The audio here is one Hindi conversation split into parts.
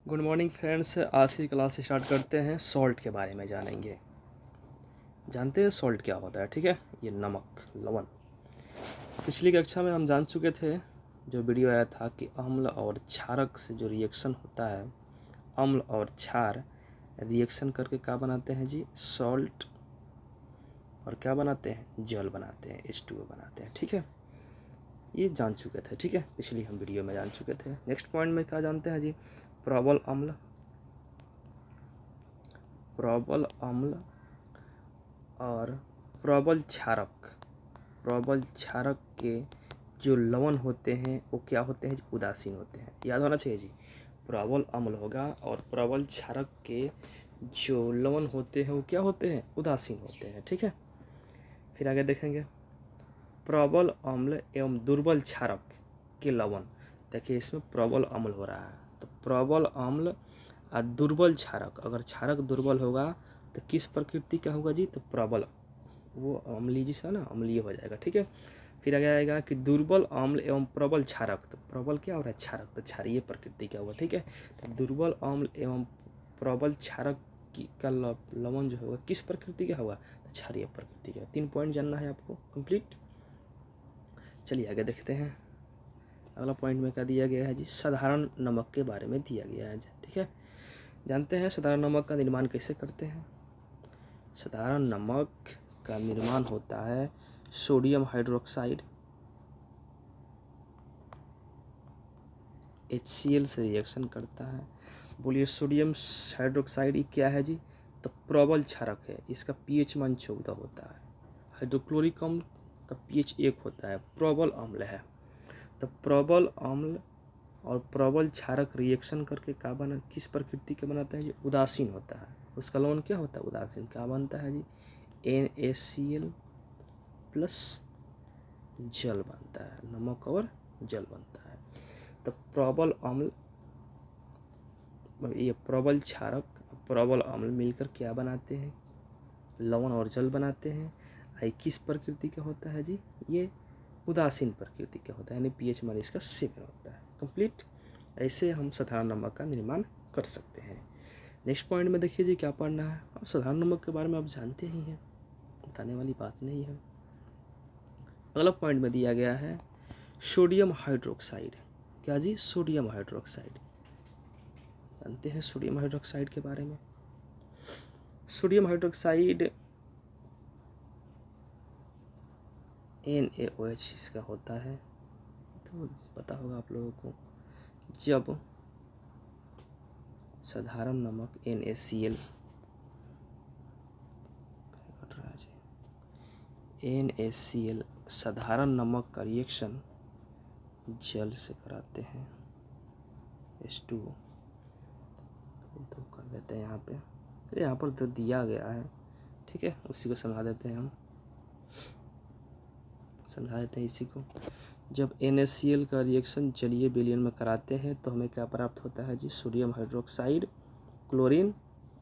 Good morning friends. आज की क्लास स्टार्ट करते हैं। सॉल्ट के बारे में जानेंगे। जानते हैं सॉल्ट क्या होता है? ठीक है, ये नमक, लवण। पिछली कक्षा में हम जान चुके थे, जो वीडियो आया था, कि अम्ल और क्षारक से जो रिएक्शन होता है, अम्ल और क्षार रिएक्शन करके क्या बनाते हैं जी? सॉल्ट। और क्या बनाते हैं? जल बनाते हैं, H2O बनाते हैं। ठीक है, ये जान चुके थे। ठीक है, पिछली हम वीडियो में जान चुके थे। नेक्स्ट पॉइंट में क्या जानते हैं जी? प्रबल अम्ल, प्रबल अम्ल और प्रबल क्षारक। प्रबल क्षारक के जो लवण होते हैं वो क्या होते हैं? उदासीन होते हैं। याद होना चाहिए जी। प्रबल अम्ल होगा और प्रबल क्षारक के जो लवण होते हैं वो क्या होते हैं? उदासीन होते हैं। ठीक है, फिर आगे देखेंगे। प्रबल अम्ल एवं दुर्बल क्षारक के लवण। देखिए, इसमें प्रबल अम्ल हो रहा है, तो प्रबल अम्ल और दुर्बल क्षारक। अगर क्षारक दुर्बल होगा तो किस प्रकृति का होगा जी? तो प्रबल, वो अम्लीय जैसा ना, अम्लीय हो जाएगा। ठीक है, फिर आगे आएगा कि दुर्बल अम्ल एवं प्रबल क्षारक। तो प्रबल क्या हो रहा है? क्षारक, तो क्षारीय प्रकृति का होगा। ठीक है, तो दुर्बल अम्ल एवं प्रबल क्षारक का लवण जो होगा किस प्रकृति का होगा? तो क्षारीय प्रकृति का। 3 पॉइंट जानना है आपको, कंप्लीट। चलिए आगे देखते हैं। अगला पॉइंट में क्या दिया गया है जी? साधारण नमक के बारे में दिया गया है। ठीक है, जानते हैं साधारण नमक का निर्माण कैसे करते हैं। साधारण नमक का निर्माण होता है सोडियम हाइड्रोक्साइड, HCl से रिएक्शन करता है। बोलिए, सोडियम हाइड्रोक्साइड ये क्या है जी? तो प्रबल क्षारक है। इसका pH मान 14 होता है। हाइड्रोक्लोरिक अम्ल का pH 1 होता है। प्रबल अम्ल है, तो प्रबल अम्ल और प्रबल क्षारक रिएक्शन करके क्या बना, किस प्रकृति के बनाता है? ये उदासीन होता है। उसका लवण क्या होता है? उदासीन। क्या बनता है जी? NaCl प्लस जल बनता है, नमक और जल बनता है। तो प्रबल अम्ल, ये प्रबल क्षारक, प्रबल अम्ल मिलकर क्या बनाते हैं? लवण और जल बनाते हैं। आई किस प्रकृति का होता है जी? ये उदासीन प्रकृति का होता है, यानी pH मान इसका 7 होता है। कंप्लीट। ऐसे हम साधारण नमक का निर्माण कर सकते हैं। नेक्स्ट पॉइंट में देखिए जी, क्या पढ़ना है। अब साधारण नमक के बारे में आप जानते ही हैं, बताने वाली बात नहीं है। अगला पॉइंट में दिया गया है सोडियम हाइड्रोक्साइड। क्या जी? Sodium hydroxide. जानते हैं सोडियम हाइड्रोक्साइड के बारे में? सोडियम हाइड्रोक्साइड NaOH इसका होता है, तो पता होगा आप लोगों को। जब साधारण नमक NaCl NaCl साधारण नमक का रिएक्शन जल से कराते हैं, H2O तो कर देते हैं यहाँ पे। तो यहाँ पर तो दिया गया है, ठीक है, उसी को समझा देते हैं हम, समझा देते हैं इसी को। जब NaCl का रिएक्शन जलीय विलयन में कराते हैं तो हमें क्या प्राप्त होता है जी? सोडियम हाइड्रोक्साइड, क्लोरीन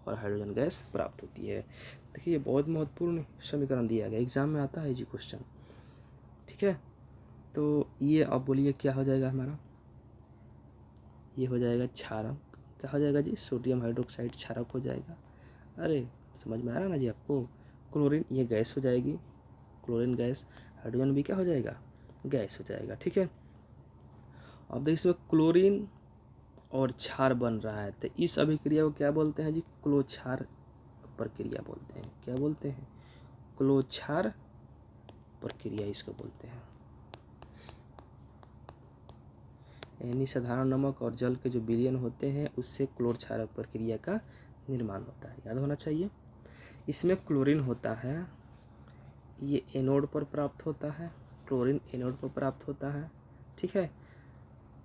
और हाइड्रोजन गैस प्राप्त होती है। देखिए, ये बहुत महत्वपूर्ण समीकरण दिया गया, एग्जाम में आता है जी क्वेश्चन। ठीक है, तो ये अब बोलिए क्या हो जाएगा हमारा? ये हो जाएगा क्षारक। क्या हो जाएगा जी? सोडियम हाइड्रोक्साइड क्षारक हो जाएगा। अरे समझ में आ रहा ना जी आपको? क्लोरीन ये गैस हो जाएगी, क्लोरीन गैस। हाइड्रोजन भी क्या हो जाएगा? गैस हो जाएगा। ठीक है, अब देखिए इसमें क्लोरीन और क्षार बन रहा है, तो इस अभिक्रिया को क्या बोलते हैं जी? क्लोक्षार प्रक्रिया बोलते हैं। क्या बोलते हैं? क्लोक्षार प्रक्रिया इसको बोलते हैं। यानी साधारण नमक और जल के जो विलयन होते हैं उससे क्लोरक्षारक प्रक्रिया का निर्माण होता है। याद होना चाहिए। इसमें क्लोरीन होता है, ये एनोड पर प्राप्त होता है, क्लोरीन एनोड पर प्राप्त होता है। ठीक है,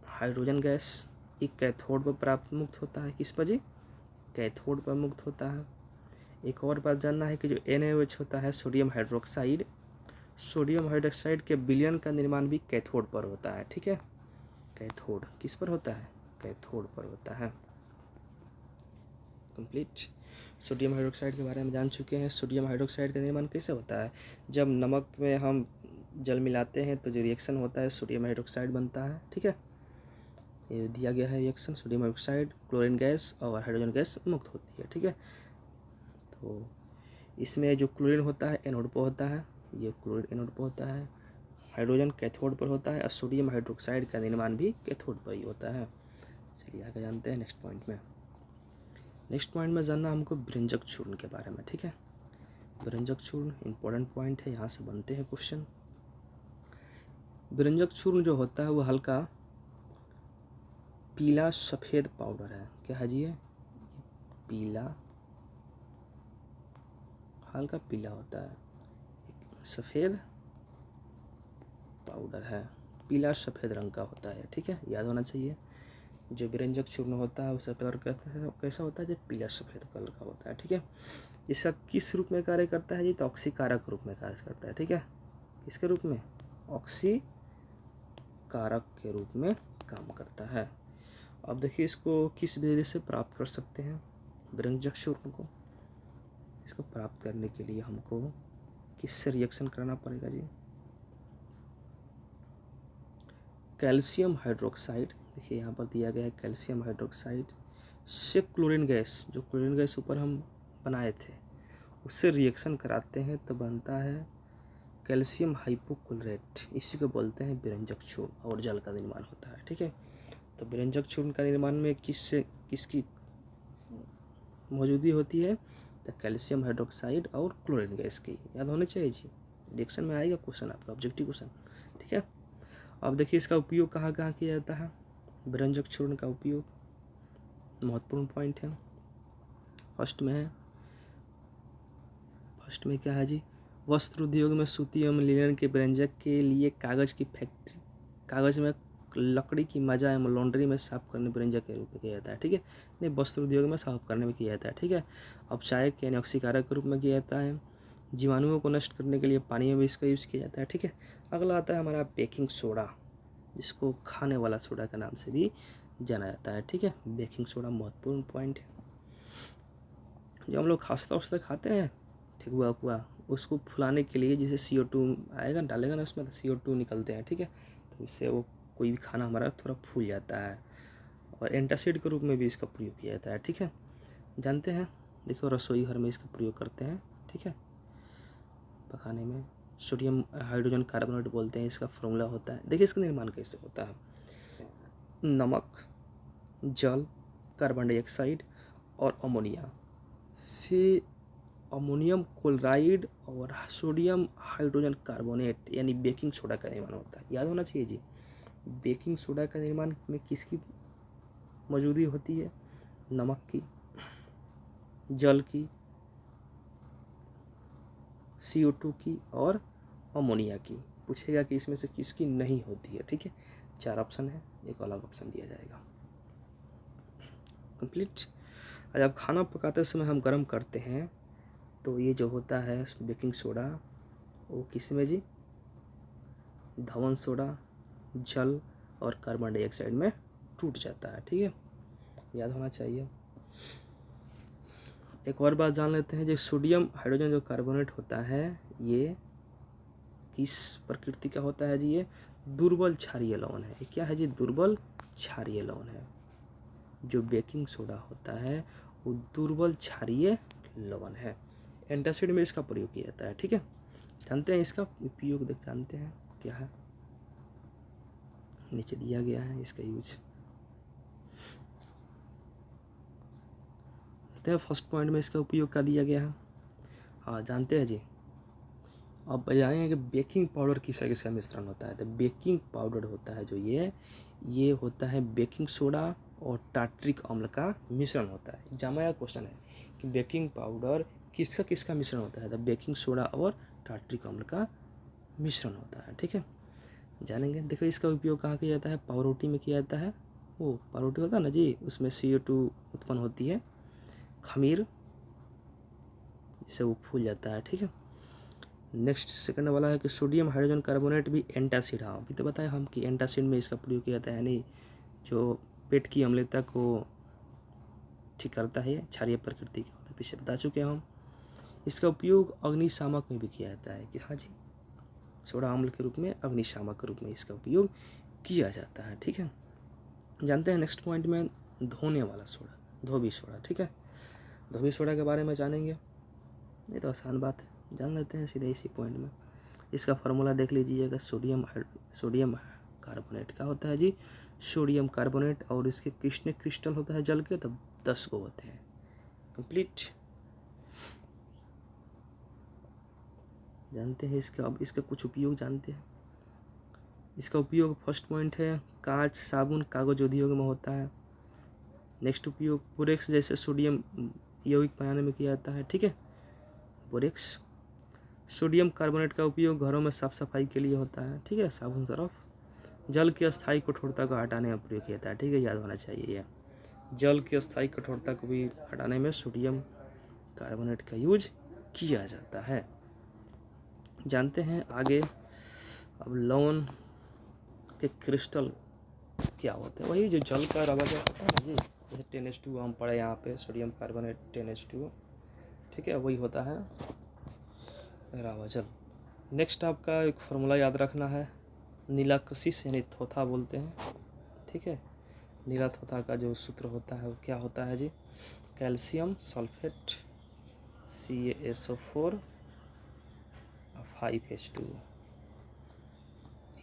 हाइड्रोजन गैस एक कैथोड पर प्राप्त मुक्त होता है। किस पर जी? कैथोड पर मुक्त होता है। एक और बात जानना है कि जो NaOH होता है, सोडियम हाइड्रोक्साइड, सोडियम हाइड्रोक्साइड के विलयन का निर्माण भी कैथोड पर होता है। ठीक है, कैथोड किस पर होता है? कैथोड पर होता है। कंप्लीट। सोडियम हाइड्रोक्साइड के बारे में जान चुके हैं। सोडियम हाइड्रोक्साइड का निर्माण कैसे होता है? जब नमक में हम जल मिलाते हैं तो जो रिएक्शन होता है सोडियम हाइड्रोक्साइड बनता है। ठीक है, ये दिया गया है reaction, sodium oxide chlorine gas और हाइड्रोजन गैस मुक्त होती है। ठीक है, तो इसमें जो क्लोरीन होता है एनोड पर होता है, ये क्लोरीन एनोड पर होता है, हाइड्रोजन कैथोड पर होता है और सोडियम हाइड्रोक्साइड का निर्माण भी कैथोड पर ही होता है। चलिए आगे जानते हैं नेक्स्ट पॉइंट में। नेक्स्ट पॉइंट में जानना हमको विरंजक चूर्ण के बारे में। ठीक है, विरंजक चूर्ण इंपॉर्टेंट पॉइंट है, यहाँ से बनते हैं क्वेश्चन। विरंजक चूर्ण जो होता है वो हल्का पीला सफ़ेद पाउडर है। क्या है जी? ये पीला, हल्का पीला होता है, सफ़ेद पाउडर है, पीला सफ़ेद रंग का होता है। ठीक है, याद होना चाहिए। जो विरंजक चूर्ण होता है उसका कलर कैसा होता है? जो पीला सफ़ेद कलर का होता है। ठीक है, इसका किस रूप में कार्य करता है जी? तो ऑक्सीकारक रूप में कार्य करता है। ठीक है, किसके रूप में? ऑक्सीकारक के रूप में काम करता है। अब देखिए इसको किस विधि से प्राप्त कर सकते हैं विरंजक चूर्ण को। इसको प्राप्त करने के लिए हमको किससे रिएक्शन करना पड़ेगा जी? कैल्शियम हाइड्रोक्साइड, देखिए यहाँ पर दिया गया है कैल्शियम हाइड्रोक्साइड से क्लोरीन गैस, जो क्लोरीन गैस ऊपर हम बनाए थे उससे रिएक्शन कराते हैं तो बनता है कैल्शियम हाइपोक्लोराइट। इसी को बोलते हैं विरंजक चूर्ण और जल का निर्माण होता है। ठीक है, तो विरंजक चूर्ण का निर्माण में किसकी मौजूदगी होती है? तो कैल्शियम हाइड्रोक्साइड और क्लोरीन गैस की। याद होने चाहिए जी, रिएक्शन में आएगा क्वेश्चन आपका, ऑब्जेक्टिव क्वेश्चन। ठीक है, अब देखिए इसका उपयोग कहाँ कहाँ किया जाता है? विरंजक चूर्ण का उपयोग, महत्वपूर्ण पॉइंट है। फर्स्ट में क्या है जी? वस्त्र उद्योग में सूती एवं लिनन के विरंजक के लिए कागज की फैक्ट्री, कागज में लकड़ी की मजा एवं लॉन्ड्री में साफ करने विरंजक के रूप में किया जाता है। ठीक है, नहीं वस्त्र उद्योग में साफ करने में किया जाता है। ठीक है, अपचायक यानी ऑक्सीकारक के रूप में किया जाता है। जीवाणुओं को नष्ट करने के लिए पानी में भी इसका यूज़ किया जाता है। ठीक है, अगला आता है हमारा बेकिंग सोडा, जिसको खाने वाला सोडा के नाम से भी जाना जाता है। ठीक है, बेकिंग सोडा महत्वपूर्ण पॉइंट है। जो हम लोग खास्ता वास्ता खाते हैं ठेकुआ वकुआ, उसको फुलाने के लिए जैसे CO2 आएगा डालेगा ना उसमें, तो CO2 निकलते हैं। ठीक है, तो इससे वो कोई भी खाना हमारा थोड़ा फूल जाता है और एंटासिड के रूप में भी इसका प्रयोग किया जाता है। ठीक है, जानते हैं, देखो रसोई घर में इसका प्रयोग करते हैं। ठीक है, पकाने में सोडियम हाइड्रोजन कार्बोनेट बोलते हैं, इसका फॉर्मूला होता है। देखिए इसका निर्माण कैसे होता है? नमक, जल, कार्बन डाइऑक्साइड और अमोनिया से अमोनियम क्लोराइड और सोडियम हाइड्रोजन कार्बोनेट यानी बेकिंग सोडा का निर्माण होता है। याद होना चाहिए जी, बेकिंग सोडा का निर्माण में किसकी मौजूदगी होती है? नमक की, जल की, CO2 की और अमोनिया की। पूछेगा कि इसमें से किसकी नहीं होती है। ठीक है, 4 ऑप्शन है, एक अलग ऑप्शन दिया जाएगा। कंप्लीट। जब खाना पकाते समय हम गर्म करते हैं तो ये जो होता है बेकिंग सोडा, वो किस में जी? धवन सोडा, जल और कार्बन डाइऑक्साइड में टूट जाता है। ठीक है, याद होना चाहिए। एक और बात जान लेते हैं, जो सोडियम हाइड्रोजन जो कार्बोनेट होता है ये किस प्रकृति का होता है जी? ये दुर्बल क्षारीय लवण है। ये क्या है जी? दुर्बल क्षारीय लवण है। जो बेकिंग सोडा होता है वो दुर्बल क्षारीय लवण है। एंटासिड में इसका प्रयोग किया जाता है। ठीक है, जानते हैं इसका उपयोग, जानते हैं क्या है? नीचे दिया गया है इसका यूज। देखते हैं फर्स्ट पॉइंट में इसका उपयोग का दिया गया है। हाँ जानते हैं जी। अब बताएंगे कि बेकिंग पाउडर किसका किसका मिश्रण होता है। तो बेकिंग पाउडर होता है जो ये होता है बेकिंग सोडा और टार्ट्रिक अम्ल का मिश्रण होता है। एग्जाम का क्वेश्चन है कि बेकिंग पाउडर किसका किसका मिश्रण होता है। तो बेकिंग सोडा और टार्ट्रिक अम्ल का मिश्रण होता है। ठीक है, जानेंगे। देखो इसका उपयोग कहाँ किया जाता है? पावरोटी में किया जाता है। वो पावरोटी होता है ना जी, उसमें CO2 उत्पन्न होती है, खमीर, जिससे वो फूल जाता है। ठीक है, नेक्स्ट सेकंड वाला है कि सोडियम हाइड्रोजन कार्बोनेट भी एंटासिड। हाँ अभी तो बताया हम कि एंटासिड में इसका प्रयोग किया जाता है, यानी जो पेट की अम्लता को ठीक करता है, क्षारीय प्रकृति का होता है, पीछे बता चुके हैं हम। इसका उपयोग अग्निशामक में भी किया जाता है कि हाँ जी, सोडा अम्ल के रूप में, अग्निशामक के रूप में इसका उपयोग किया जाता है। ठीक है, जानते हैं नेक्स्ट पॉइंट में धोने वाला सोडा, धोबी सोडा। ठीक है, धोबी सोडा के बारे में जानेंगे, ये तो आसान बात है, जान लेते हैं सीधे इसी पॉइंट में। इसका फार्मूला देख लीजिएगा, सोडियम कार्बोनेट का होता है जी, सोडियम कार्बोनेट, और इसके कितने क्रिस्टल होता है जल के, तो 10 को होते हैं। कंप्लीट जानते हैं इसका। अब इसका कुछ उपयोग जानते हैं। इसका उपयोग फर्स्ट पॉइंट है कांच, साबुन, कागज उद्योग में होता है। नेक्स्ट उपयोग बोरेक्स जैसे सोडियम यौगिक बनाने में किया जाता है। ठीक है, बोरेक्स। सोडियम कार्बोनेट का उपयोग घरों में साफ सफाई के लिए होता है। ठीक है, साबुन, सरफ। जल की अस्थायी कठोरता को हटाने में प्रयोग किया जाता है। ठीक है, याद होना चाहिए यह। जल की अस्थायी कठोरता को भी हटाने में सोडियम कार्बोनेट का यूज किया जाता है। जानते हैं आगे। अब लवण के क्रिस्टल क्या होते हैं, वही जो जल का रवा होता है ना जी, जैसे 10H2 हम पढ़े यहाँ पे, सोडियम कार्बोनेट 10H2। ठीक है, वही होता है रावा जल। नेक्स्ट आपका एक फार्मूला याद रखना है, नीला कशिश यानी थोथा बोलते हैं। ठीक है, नीला थोथा का जो सूत्र होता है वो क्या होता है जी, कैल्शियम सल्फेट CaSO4 5H2।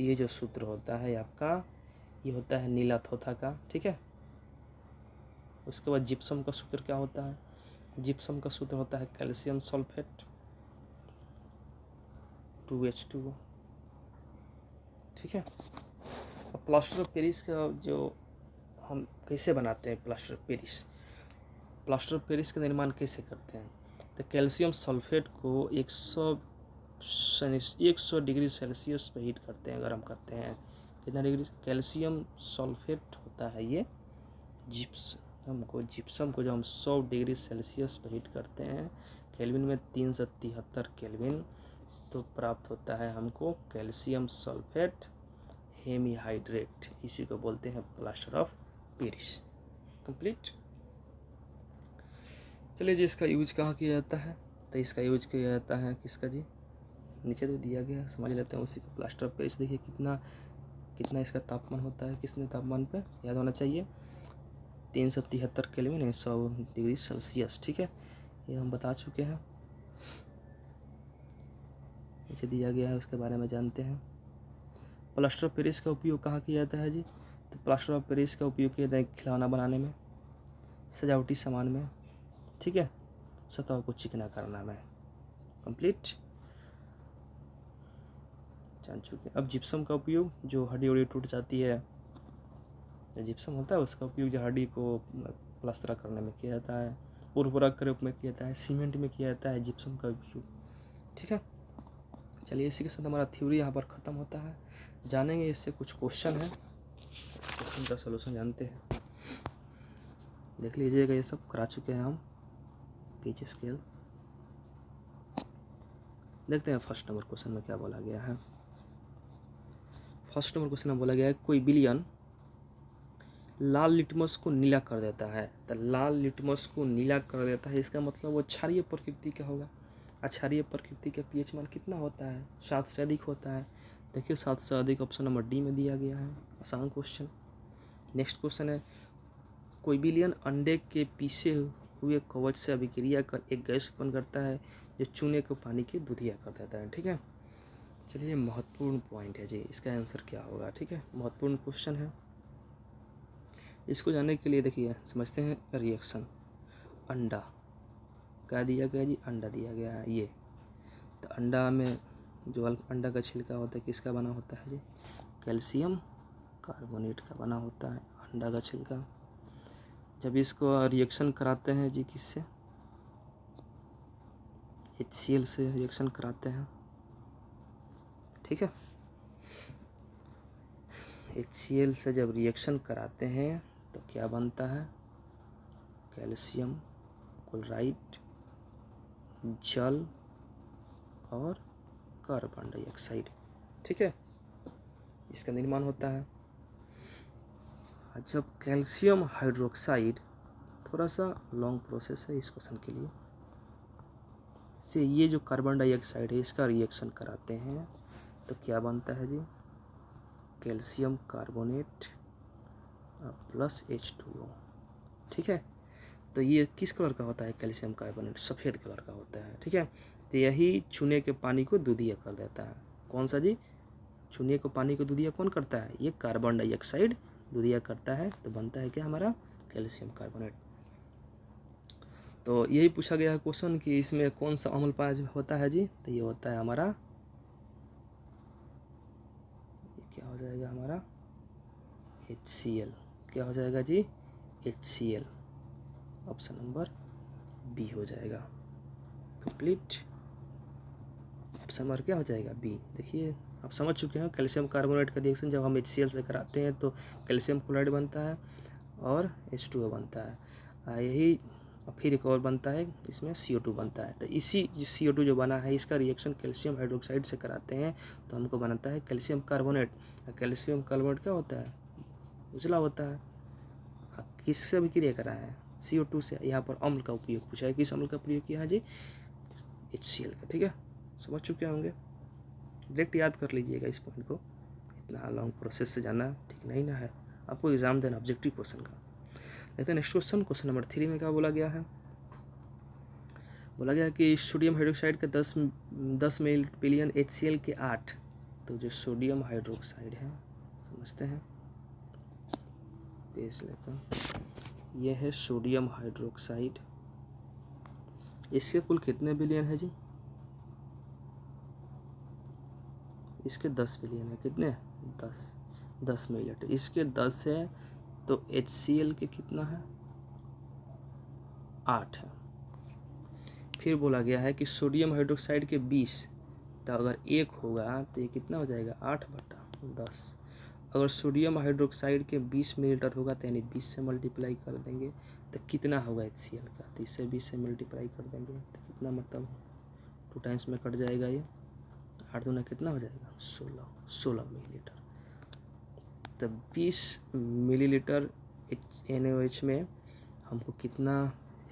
ये जो सूत्र होता है आपका, ये होता है नीला थोथा का। ठीक है, उसके बाद जिप्सम का सूत्र क्या होता है, जिप्सम का सूत्र होता है कैल्शियम सल्फेट 2H2। ठीक है, अब प्लास्टर ऑफ पेरिस का जो हम कैसे बनाते हैं, प्लास्टर ऑफ पेरिस का निर्माण कैसे करते हैं, तो कैल्शियम सल्फेट को 100 डिग्री सेल्सियस पे हीट करते हैं, गर्म करते हैं। कितना डिग्री, कैल्शियम सल्फेट होता है ये जिप्सम को जो हम 100 डिग्री सेल्सियस पे हीट करते हैं केल्विन में 373 केल्विन, तो प्राप्त होता है हमको कैल्शियम सल्फेट हेमीहाइड्रेट। इसी को बोलते हैं प्लास्टर ऑफ पेरिस। कंप्लीट। चलिए जी, इसका यूज कहाँ किया जाता है, तो इसका यूज किया जाता है किसका जी, नीचे तो दिया गया, समझ लेते हैं उसी को। प्लास्टर ऑफ पेरिस देखिए कितना इसका तापमान होता है, कितने तापमान पे, याद होना चाहिए 373 केल्विन 100 डिग्री सेल्सियस। ठीक है, ये हम बता चुके हैं, नीचे दिया गया है, उसके बारे में जानते हैं। प्लास्टर ऑफ पेरिस का उपयोग कहाँ किया जाता है जी, तो प्लास्टर ऑफ पेरिस का उपयोग किया जाता है खिलौना बनाने में, सजावटी सामान में। ठीक है, सतह को चिकना करना में। कंप्लीट जान चुके। अब जिप्सम का उपयोग, जो हड्डी उड्डी टूट जाती है, जो जिप्सम होता है उसका उपयोग जो हड्डी को प्लास्टर करने में किया जाता है, उर्वरक के रूप में किया जाता है, सीमेंट में किया जाता है जिप्सम का उपयोग। ठीक है, चलिए इसी के साथ हमारा थ्योरी यहाँ पर ख़त्म होता है। जानेंगे इससे कुछ क्वेश्चन है, क्वेश्चन का सलूशन जानते हैं। देख लीजिएगा, ये सब करा चुके हैं हम, पिच स्केल। देखते हैं फर्स्ट नंबर क्वेश्चन में क्या बोला गया है। फर्स्ट नंबर क्वेश्चन में बोला गया है कोई विलयन लाल लिटमस को नीला कर देता है, तो लाल लिटमस को नीला कर देता है, इसका मतलब वो क्षारीय प्रकृति का होगा। क्षारीय प्रकृति का पीएच मान कितना होता है, 7 से अधिक होता है। देखिए 7 से अधिक ऑप्शन नंबर डी में दिया गया है, आसान क्वेश्चन। नेक्स्ट क्वेश्चन है कोई विलयन अंडे के पीसे हुए कवच से अभिक्रिया कर एक गैस उत्पन्न करता है जो चूने को पानी की दूधिया कर देता है। ठीक है, चलिए महत्वपूर्ण पॉइंट है जी, इसका आंसर क्या होगा। ठीक है, महत्वपूर्ण क्वेश्चन है, इसको जानने के लिए देखिए समझते हैं रिएक्शन। अंडा क्या दिया गया जी, अंडा दिया गया है ये, तो अंडा में जो अंडा का छिलका होता है किसका बना होता है जी, कैल्शियम कार्बोनेट का बना होता है अंडा का छिलका। जब इसको रिएक्शन कराते हैं जी किससे, HCl से रिएक्शन कराते हैं। ठीक है, HCl से जब रिएक्शन कराते हैं तो क्या बनता है, कैल्शियम क्लोराइड, जल और कार्बन डाइऑक्साइड। ठीक है, इसका निर्माण होता है। जब कैल्शियम हाइड्रोक्साइड, थोड़ा सा लॉन्ग प्रोसेस है इस क्वेश्चन के लिए, से ये जो कार्बन डाइऑक्साइड है इसका रिएक्शन कराते हैं तो क्या बनता है जी, कैल्शियम कार्बोनेट प्लस H2O। ठीक है, तो ये किस कलर का होता है? कैल्शियम कार्बोनेट सफ़ेद कलर का होता है। ठीक है, तो यही छूने के पानी को दूधिया कर देता है। कौन सा जी? छूने को पानी को दूधिया कौन करता है? ये कार्बन डाइऑक्साइड दूधिया करता है, तो बनता है क्या हमारा? Calcium carbonate. तो यही पूछा गया है क्वेश्चन कि इसमें कौन सा अम्ल पाया होता है जी? तो ये होता है हमारा, ये क्या हो जाएगा हमारा? HCl। क्या हो जाएगा जी? HCl। ऑप्शन नंबर बी हो जाएगा। कंप्लीट। ऑप्शन नंबर क्या हो जाएगा? बी। देखिए आप समझ चुके हैं कैल्शियम कार्बोनेट का रिएक्शन जब हम HCl से कराते हैं तो कैल्शियम क्लोराइड बनता है और H2O बनता है। यही फिर एक और बनता है, इसमें CO2 बनता है। तो इसी CO2 जो बना है इसका रिएक्शन कैल्शियम हाइड्रोक्साइड से कराते हैं तो हमको बनता है कैल्शियम कार्बोनेट। कैल्शियम कार्बोनेट क्या होता है? उजला होता है। किससे भी क्रिया करा है? CO2 से। यहाँ पर अम्ल का उपयोग पूछा है, किस अम्ल का प्रयोग किया है जी? HCl का। ठीक है, समझ चुके होंगे। डायरेक्ट याद कर लीजिएगा इस पॉइंट को, इतना लॉन्ग प्रोसेस से जाना ठीक नहीं ना है। आपको एग्जाम देना ऑब्जेक्टिव क्वेश्चन का। देखते हैं नेक्स्ट क्वेश्चन। क्वेश्चन नंबर 3 में क्या बोला गया है? बोला गया कि सोडियम हाइड्रोक्साइड के 10 मिलियन HCl के 8। तो जो सोडियम हाइड्रोक्साइड है, समझते हैं पेज लेकर, यह है सोडियम हाइड्रोक्साइड। इसके कुल कितने बिलियन है जी? इसके 10 बिलियन है। कितने? 10 मिलियन। इसके 10 है तो HCl के कितना है? 8 है। फिर बोला गया है कि सोडियम हाइड्रोक्साइड के 20, तो अगर 1 होगा तो ये कितना हो जाएगा? 8/10। अगर सोडियम हाइड्रोक्साइड के 20 मिलीलीटर होगा तो यानी 20 से मल्टीप्लाई कर देंगे तो कितना होगा HCl का? तो इसे 20 से मल्टीप्लाई कर देंगे तो कितना, मतलब 2 टाइम्स में कट जाएगा ये। 8 दूना कितना हो जाएगा? 16 मिलीलीटर। तो 20 मिलीलीटर NaOH में हमको कितना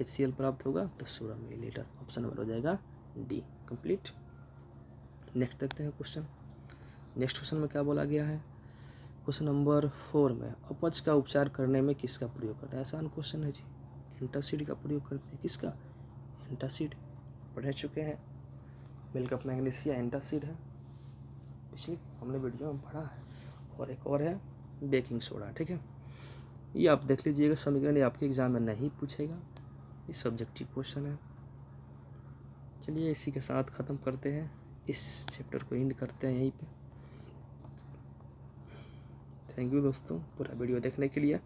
HCl प्राप्त होगा? तो 16 मिलीलीटर। ऑप्शन नंबर हो जाएगा डी। कंप्लीट। नेक्स्ट देखते हैं क्वेश्चन। नेक्स्ट क्वेश्चन में क्या बोला गया है? क्वेश्चन नंबर 4 में अपच का उपचार करने में किसका प्रयोग करते हैं? आसान क्वेश्चन है जी। एंटासिड का प्रयोग करते हैं। किसका? एंटासिड। पढ़ चुके हैं, मिल्क मैग्नीशिया एंटासिड है, पिछले हमने वीडियो में पढ़ा है। और एक और है बेकिंग सोडा। ठीक है, ये आप देख लीजिएगा समीकरण, ये आपके एग्जाम में नहीं पूछेगा, ये सब्जेक्टिव क्वेश्चन है। चलिए इसी के साथ ख़त्म करते हैं, इस चैप्टर को एंड करते हैं यहीं पे। थैंक यू दोस्तों पूरा वीडियो देखने के लिए।